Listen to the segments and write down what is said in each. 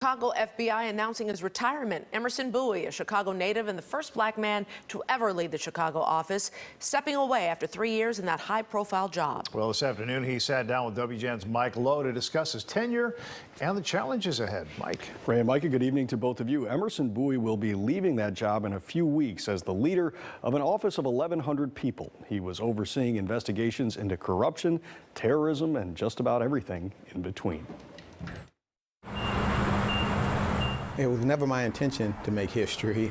Chicago FBI announcing his retirement. Emerson Bowie, a Chicago native and the first black man to ever lead the Chicago office, stepping away after 3 years in that high-profile job. Well, this afternoon, he sat down with WGN's Mike Lowe to discuss his tenure and the challenges ahead. Mike. Ray and Micah, good evening to both of you. Emerson Bowie will be leaving that job in a few weeks as the leader of an office of 1,100 people. He was overseeing investigations into corruption, terrorism, and just about everything in between. It was never my intention to make history.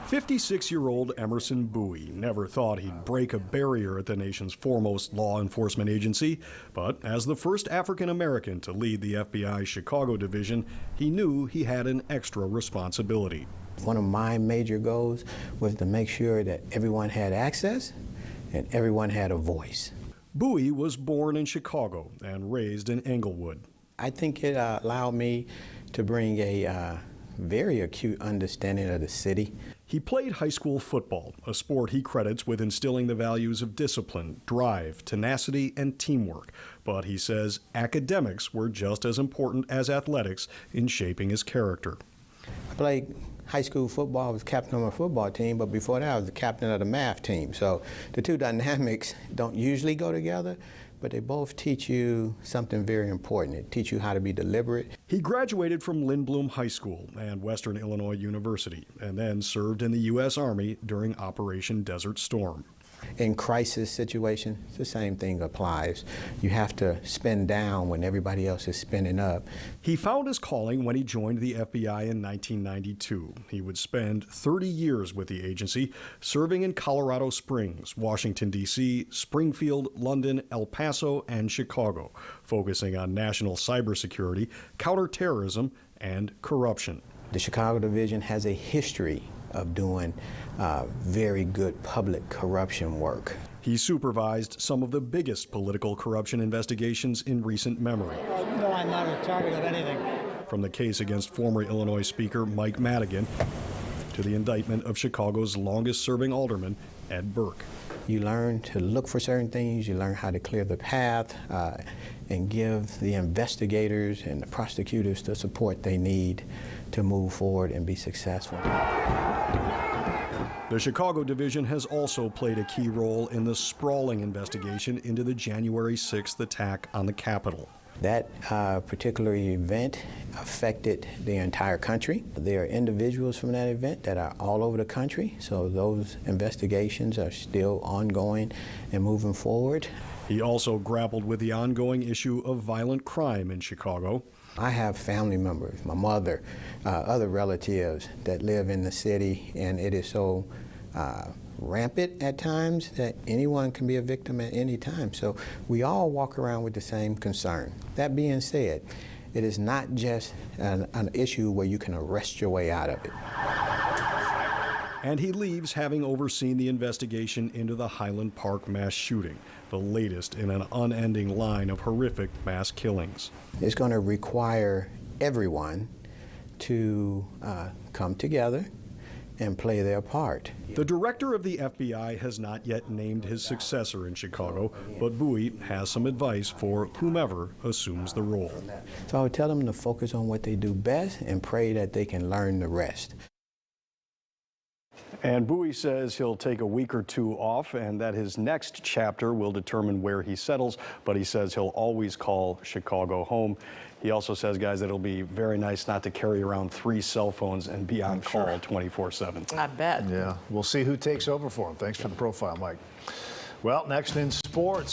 56-year-old Emerson Bowie never thought he'd break a barrier at the nation's foremost law enforcement agency, but as the first African American to lead the FBI's Chicago division, he knew he had an extra responsibility. One of my major goals was to make sure that everyone had access and everyone had a voice. Bowie was born in Chicago and raised in Englewood. I think it allowed me to bring a very acute understanding of the city. He played high school football, a sport he credits with instilling the values of discipline, drive, tenacity, and teamwork. But he says academics were just as important as athletics in shaping his character. I played high school football, I was captain of my football team, but before that I was the captain of the math team. So the two dynamics don't usually go together, but they both teach you something very important. They teach you how to be deliberate. He graduated from Lindblom High School and Western Illinois University, and then served in the U.S. Army during Operation Desert Storm. In crisis situations, the same thing applies. You have to spin down when everybody else is spinning up. He found his calling when he joined the FBI in 1992. He would spend 30 years with the agency, serving in Colorado Springs, Washington, D.C., Springfield, London, El Paso, and Chicago, focusing on national cybersecurity, counterterrorism, and corruption. The Chicago Division has a history of doing very good public corruption work. He supervised some of the biggest political corruption investigations in recent memory. No, I'm not a target of anything. From the case against former Illinois Speaker Mike Madigan to the indictment of Chicago's longest-serving alderman, Ed Burke. You learn to look for certain things, you learn how to clear the path, and give the investigators and the prosecutors the support they need to move forward and be successful. The Chicago division has also played a key role in the sprawling investigation into the January 6th attack on the Capitol. That particular event affected the entire country. There are individuals from that event that are all over the country, so those investigations are still ongoing and moving forward. He also grappled with the ongoing issue of violent crime in Chicago. I have family members, my mother, other relatives that live in the city, and it is so rampant at times that anyone can be a victim at any time. So we all walk around with the same concern. That being said, it is not just an issue where you can arrest your way out of it. And he leaves having overseen the investigation into the Highland Park mass shooting, the latest in an unending line of horrific mass killings. It's going to require everyone to come together and play their part. The director of the FBI has not yet named his successor in Chicago, but Bowie has some advice for whomever assumes the role. So I would tell them to focus on what they do best and pray that they can learn the rest. And Bowie says he'll take a week or two off and that his next chapter will determine where he settles, but he says he'll always call Chicago home. He also says, guys, that it'll be very nice not to carry around 3 cell phones and be on call 24/7. I bet. Yeah, we'll see who takes over for him. Thanks for the profile, Mike. Well, next in sports.